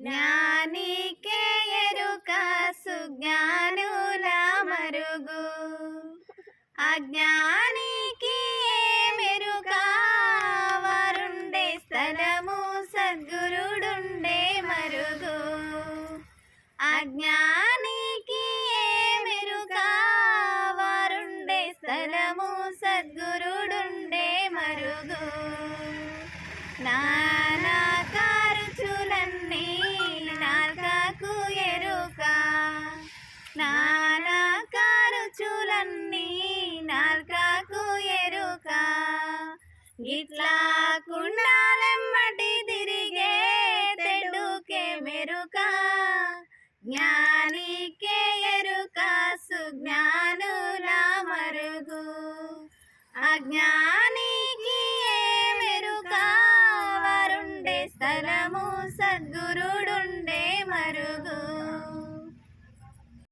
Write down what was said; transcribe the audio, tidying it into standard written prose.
జ్ఞానికే ఎరుక సుజ్ఞానుల మరుగు, అజ్ఞానికి ఏమెరుక వారుండే స్థలము సద్గురుడుండే మరుగు. అజ్ఞానికి ఏమెరుక వారుండే స్థలము సద్గురుడుండే మరుగు. నానాక రుచులన్నీ నాల్కకు ఎరుక, నానాక రుచులన్నీ నాల్కకు ఎరుక. గిట్లా కుండాలెమ్మటి తిరిగే తెడుకే మెరుక, జ్ఞానికే ఎరుక సుజ్ఞానుల మరుగు. అజ్ఞానికి ఏమెరుక వారుండే స్థలము సద్గురుడుండే